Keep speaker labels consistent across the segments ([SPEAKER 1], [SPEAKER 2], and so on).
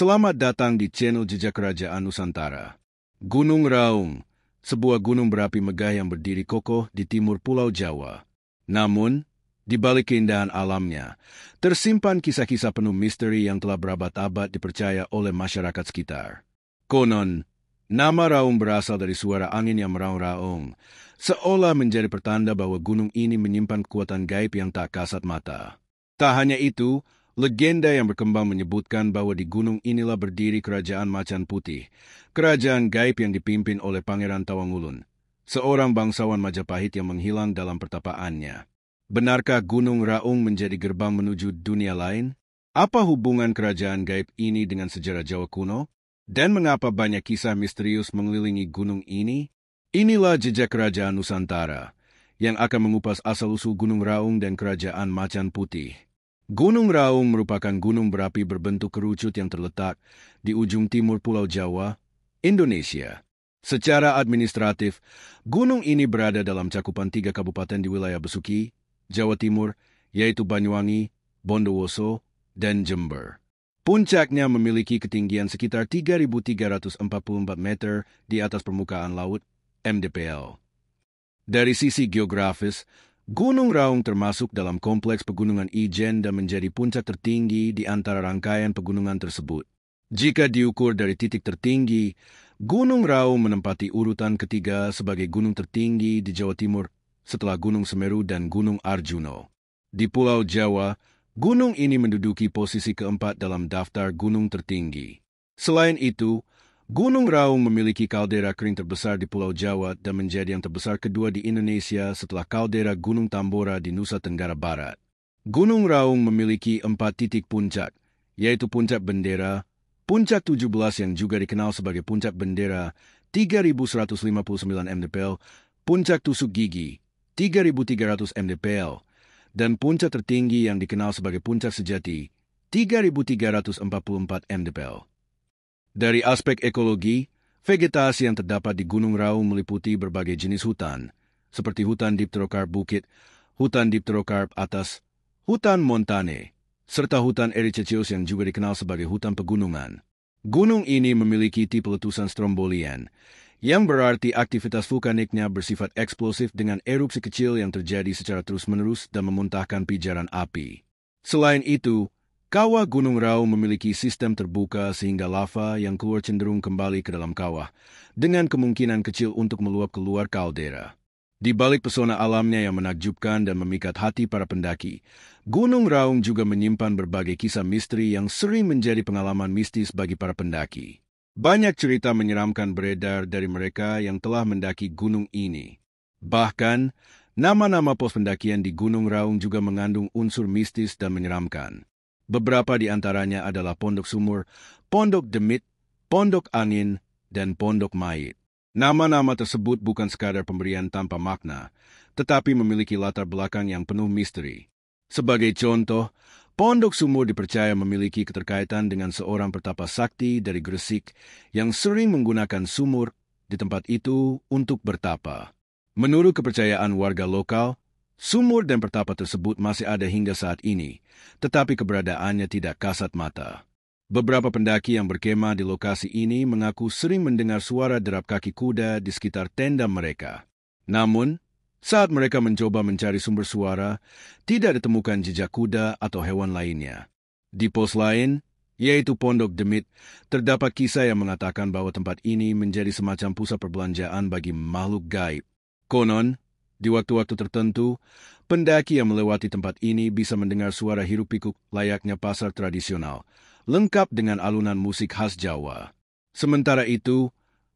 [SPEAKER 1] Selamat datang di channel Jejak Kerajaan Nusantara. Gunung Raung, sebuah gunung berapi megah yang berdiri kokoh di timur Pulau Jawa. Namun, di balik keindahan alamnya, tersimpan kisah-kisah penuh misteri yang telah berabad-abad dipercaya oleh masyarakat sekitar. Konon, nama Raung berasal dari suara angin yang meraung-raung, seolah menjadi pertanda bahwa gunung ini menyimpan kekuatan gaib yang tak kasat mata. Tak hanya itu, legenda yang berkembang menyebutkan bahwa di gunung inilah berdiri Kerajaan Macan Putih, kerajaan gaib yang dipimpin oleh Pangeran Tawangulun, seorang bangsawan Majapahit yang menghilang dalam pertapaannya. Benarkah Gunung Raung menjadi gerbang menuju dunia lain? Apa hubungan kerajaan gaib ini dengan sejarah Jawa kuno? Dan mengapa banyak kisah misterius mengelilingi gunung ini? Inilah Jejak Kerajaan Nusantara, yang akan mengupas asal-usul Gunung Raung dan Kerajaan Macan Putih. Gunung Raung merupakan gunung berapi berbentuk kerucut yang terletak di ujung timur Pulau Jawa, Indonesia. Secara administratif, gunung ini berada dalam cakupan 3 kabupaten di wilayah Besuki, Jawa Timur, yaitu Banyuwangi, Bondowoso, dan Jember. Puncaknya memiliki ketinggian sekitar 3.344 meter di atas permukaan laut, mdpl. Dari sisi geografis, Gunung Raung termasuk dalam kompleks pegunungan Ijen dan menjadi puncak tertinggi di antara rangkaian pegunungan tersebut. Jika diukur dari titik tertinggi, Gunung Raung menempati urutan ketiga sebagai gunung tertinggi di Jawa Timur setelah Gunung Semeru dan Gunung Arjuno. Di Pulau Jawa, gunung ini menduduki posisi keempat dalam daftar gunung tertinggi. Selain itu, Gunung Raung memiliki kaldera kering terbesar di Pulau Jawa dan menjadi yang terbesar kedua di Indonesia setelah kaldera Gunung Tambora di Nusa Tenggara Barat. Gunung Raung memiliki 4 titik puncak, yaitu Puncak Bendera, Puncak 17 yang juga dikenal sebagai Puncak Bendera 3159 mdpl, Puncak Tusuk Gigi 3300 mdpl, dan puncak tertinggi yang dikenal sebagai Puncak Sejati 3344 mdpl. Dari aspek ekologi, vegetasi yang terdapat di Gunung Raung meliputi berbagai jenis hutan, seperti hutan dipterokarp bukit, hutan dipterokarp atas, hutan montane, serta hutan ericaceous yang juga dikenal sebagai hutan pegunungan. Gunung ini memiliki tipe letusan strombolian, yang berarti aktivitas vulkaniknya bersifat eksplosif dengan erupsi kecil yang terjadi secara terus-menerus dan memuntahkan pijaran api. Selain itu, kawah Gunung Raung memiliki sistem terbuka sehingga lava yang keluar cenderung kembali ke dalam kawah, dengan kemungkinan kecil untuk meluap keluar kaldera. Di balik pesona alamnya yang menakjubkan dan memikat hati para pendaki, Gunung Raung juga menyimpan berbagai kisah misteri yang sering menjadi pengalaman mistis bagi para pendaki. Banyak cerita menyeramkan beredar dari mereka yang telah mendaki gunung ini. Bahkan, nama-nama pos pendakian di Gunung Raung juga mengandung unsur mistis dan menyeramkan. Beberapa di antaranya adalah Pondok Sumur, Pondok Demit, Pondok Angin, dan Pondok Mait. Nama-nama tersebut bukan sekadar pemberian tanpa makna, tetapi memiliki latar belakang yang penuh misteri. Sebagai contoh, Pondok Sumur dipercaya memiliki keterkaitan dengan seorang pertapa sakti dari Gresik yang sering menggunakan sumur di tempat itu untuk bertapa. Menurut kepercayaan warga lokal, sumur dan pertapa tersebut masih ada hingga saat ini, tetapi keberadaannya tidak kasat mata. Beberapa pendaki yang berkemah di lokasi ini mengaku sering mendengar suara derap kaki kuda di sekitar tenda mereka. Namun, saat mereka mencoba mencari sumber suara, tidak ditemukan jejak kuda atau hewan lainnya. Di pos lain, yaitu Pondok Demit, terdapat kisah yang mengatakan bahwa tempat ini menjadi semacam pusat perbelanjaan bagi makhluk gaib. Konon, di waktu-waktu tertentu, pendaki yang melewati tempat ini bisa mendengar suara hiruk-pikuk layaknya pasar tradisional, lengkap dengan alunan musik khas Jawa. Sementara itu,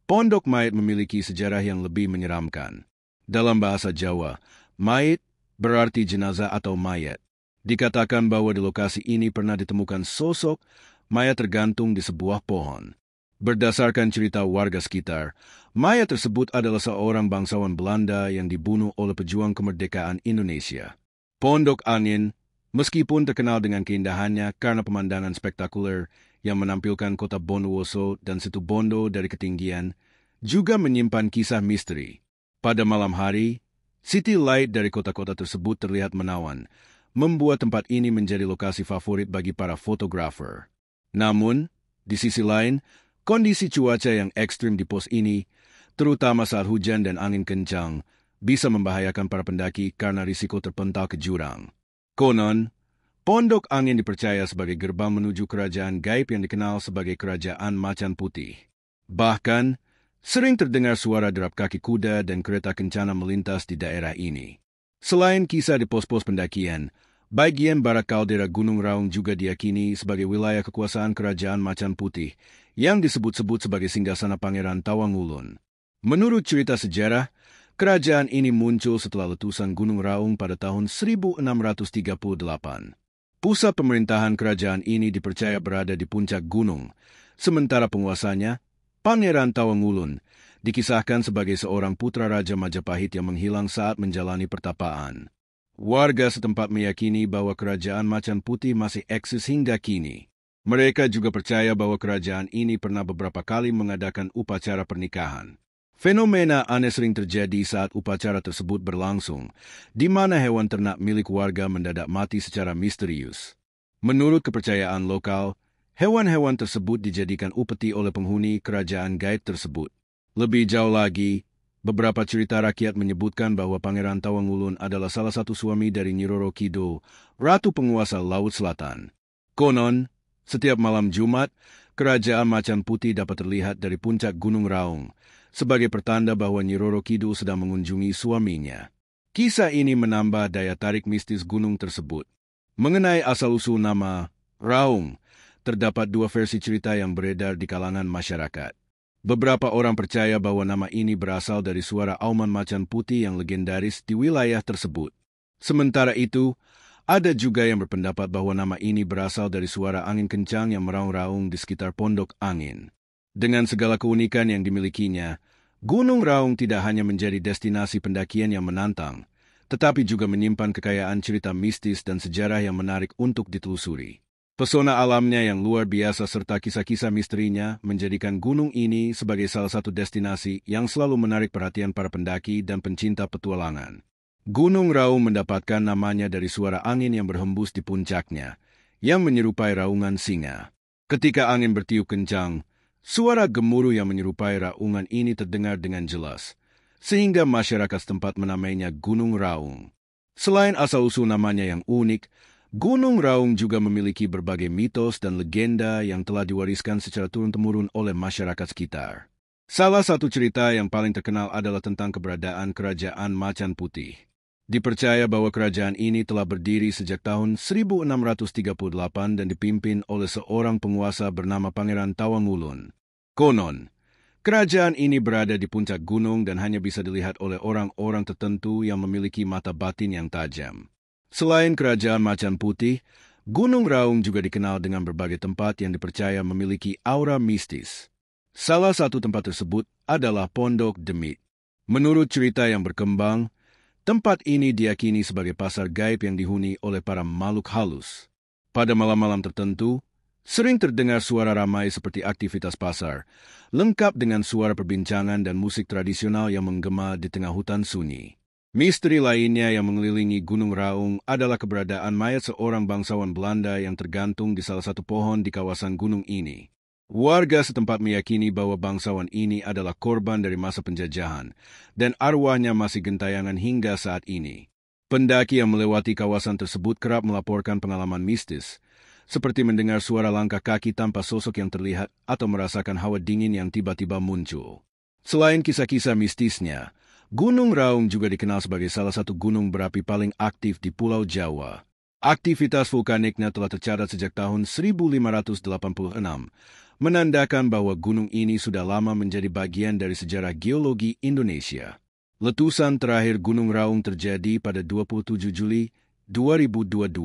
[SPEAKER 1] Pondok Mait memiliki sejarah yang lebih menyeramkan. Dalam bahasa Jawa, mait berarti jenazah atau mayat. Dikatakan bahwa di lokasi ini pernah ditemukan sosok mayat tergantung di sebuah pohon. Berdasarkan cerita warga sekitar, mayat tersebut adalah seorang bangsawan Belanda yang dibunuh oleh pejuang kemerdekaan Indonesia. Pondok Angin, meskipun terkenal dengan keindahannya karena pemandangan spektakuler yang menampilkan kota Bondowoso dan situ Bondo dari ketinggian, juga menyimpan kisah misteri. Pada malam hari, city light dari kota-kota tersebut terlihat menawan, membuat tempat ini menjadi lokasi favorit bagi para fotografer. Namun, Di sisi lain, kondisi cuaca yang ekstrim di pos ini, terutama saat hujan dan angin kencang, bisa membahayakan para pendaki karena risiko terpental ke jurang. Konon, Pondok Angin dipercaya sebagai gerbang menuju kerajaan gaib yang dikenal sebagai Kerajaan Macan Putih. Bahkan, sering terdengar suara derap kaki kuda dan kereta kencana melintas di daerah ini. Selain kisah di pos-pos pendakian, bagian barat kaldera Gunung Raung juga diyakini sebagai wilayah kekuasaan Kerajaan Macan Putih yang disebut-sebut sebagai singgasana Pangeran Tawangulun. Menurut cerita sejarah, kerajaan ini muncul setelah letusan Gunung Raung pada tahun 1638. Pusat pemerintahan kerajaan ini dipercaya berada di puncak gunung, sementara penguasanya, Pangeran Tawangulun, dikisahkan sebagai seorang putra Raja Majapahit yang menghilang saat menjalani pertapaan. Warga setempat meyakini bahwa Kerajaan Macan Putih masih eksis hingga kini. Mereka juga percaya bahwa kerajaan ini pernah beberapa kali mengadakan upacara pernikahan. Fenomena aneh sering terjadi saat upacara tersebut berlangsung, di mana hewan ternak milik warga mendadak mati secara misterius. Menurut kepercayaan lokal, hewan-hewan tersebut dijadikan upeti oleh penghuni kerajaan gaib tersebut. Lebih jauh lagi, beberapa cerita rakyat menyebutkan bahwa Pangeran Tawangulun adalah salah satu suami dari Nyi Roro Kidul, Ratu Penguasa Laut Selatan. Konon, setiap malam Jumat, Kerajaan Macan Putih dapat terlihat dari puncak Gunung Raung, sebagai pertanda bahwa Nyi Roro Kidul sedang mengunjungi suaminya. Kisah ini menambah daya tarik mistis gunung tersebut. Mengenai asal-usul nama Raung, terdapat dua versi cerita yang beredar di kalangan masyarakat. Beberapa orang percaya bahwa nama ini berasal dari suara auman macan putih yang legendaris di wilayah tersebut. Sementara itu, ada juga yang berpendapat bahwa nama ini berasal dari suara angin kencang yang meraung-raung di sekitar Pondok Angin. Dengan segala keunikan yang dimilikinya, Gunung Raung tidak hanya menjadi destinasi pendakian yang menantang, tetapi juga menyimpan kekayaan cerita mistis dan sejarah yang menarik untuk ditelusuri. Pesona alamnya yang luar biasa serta kisah-kisah misterinya menjadikan gunung ini sebagai salah satu destinasi yang selalu menarik perhatian para pendaki dan pencinta petualangan. Gunung Raung mendapatkan namanya dari suara angin yang berhembus di puncaknya, yang menyerupai raungan singa. Ketika angin bertiup kencang, suara gemuruh yang menyerupai raungan ini terdengar dengan jelas, sehingga masyarakat setempat menamainya Gunung Raung. Selain asal-usul namanya yang unik, Gunung Raung juga memiliki berbagai mitos dan legenda yang telah diwariskan secara turun-temurun oleh masyarakat sekitar. Salah satu cerita yang paling terkenal adalah tentang keberadaan Kerajaan Macan Putih. Dipercaya bahwa kerajaan ini telah berdiri sejak tahun 1638 dan dipimpin oleh seorang penguasa bernama Pangeran Tawangulun. Konon, kerajaan ini berada di puncak gunung dan hanya bisa dilihat oleh orang-orang tertentu yang memiliki mata batin yang tajam. Selain Kerajaan Macan Putih, Gunung Raung juga dikenal dengan berbagai tempat yang dipercaya memiliki aura mistis. Salah satu tempat tersebut adalah Pondok Demit. Menurut cerita yang berkembang, tempat ini diyakini sebagai pasar gaib yang dihuni oleh para makhluk halus. Pada malam-malam tertentu, sering terdengar suara ramai seperti aktivitas pasar, lengkap dengan suara perbincangan dan musik tradisional yang menggema di tengah hutan sunyi. Misteri lainnya yang mengelilingi Gunung Raung adalah keberadaan mayat seorang bangsawan Belanda yang tergantung di salah satu pohon di kawasan gunung ini. Warga setempat meyakini bahwa bangsawan ini adalah korban dari masa penjajahan, dan arwahnya masih gentayangan hingga saat ini. Pendaki yang melewati kawasan tersebut kerap melaporkan pengalaman mistis, seperti mendengar suara langkah kaki tanpa sosok yang terlihat atau merasakan hawa dingin yang tiba-tiba muncul. Selain kisah-kisah mistisnya, Gunung Raung juga dikenal sebagai salah satu gunung berapi paling aktif di Pulau Jawa. Aktivitas vulkaniknya telah tercatat sejak tahun 1586, menandakan bahwa gunung ini sudah lama menjadi bagian dari sejarah geologi Indonesia. Letusan terakhir Gunung Raung terjadi pada 27 Juli 2022.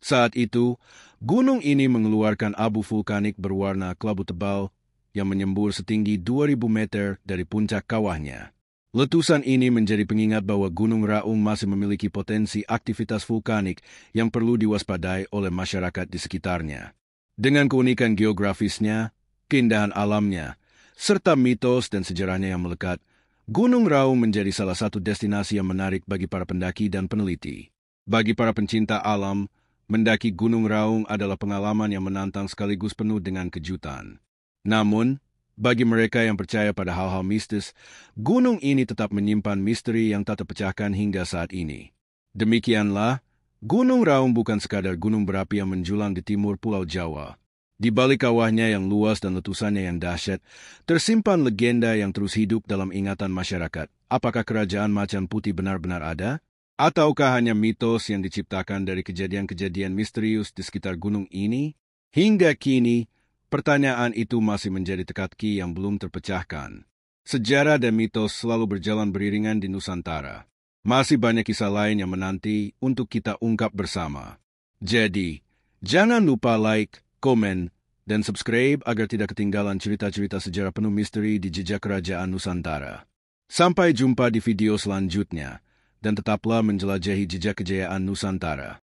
[SPEAKER 1] Saat itu, gunung ini mengeluarkan abu vulkanik berwarna kelabu tebal yang menyembur setinggi 2.000 meter dari puncak kawahnya. Letusan ini menjadi pengingat bahwa Gunung Raung masih memiliki potensi aktivitas vulkanik yang perlu diwaspadai oleh masyarakat di sekitarnya. Dengan keunikan geografisnya, keindahan alamnya, serta mitos dan sejarahnya yang melekat, Gunung Raung menjadi salah satu destinasi yang menarik bagi para pendaki dan peneliti. Bagi para pencinta alam, Mendaki Gunung Raung adalah pengalaman yang menantang sekaligus penuh dengan kejutan. Namun, bagi mereka yang percaya pada hal-hal mistis, gunung ini tetap menyimpan misteri yang tak terpecahkan hingga saat ini. Demikianlah, Gunung Raung bukan sekadar gunung berapi yang menjulang di timur Pulau Jawa. Di balik kawahnya yang luas dan letusannya yang dahsyat, tersimpan legenda yang terus hidup dalam ingatan masyarakat. Apakah kerajaan Macan Putih benar-benar ada? Ataukah hanya mitos yang diciptakan dari kejadian-kejadian misterius di sekitar gunung ini? Hingga kini, pertanyaan itu masih menjadi teka-teki yang belum terpecahkan. Sejarah dan mitos selalu berjalan beriringan di Nusantara. Masih banyak kisah lain yang menanti untuk kita ungkap bersama. Jadi, jangan lupa like, komen, dan subscribe agar tidak ketinggalan cerita-cerita sejarah penuh misteri di jejak kerajaan Nusantara. Sampai jumpa di video selanjutnya. Dan tetaplah menjelajahi jejak kejayaan Nusantara.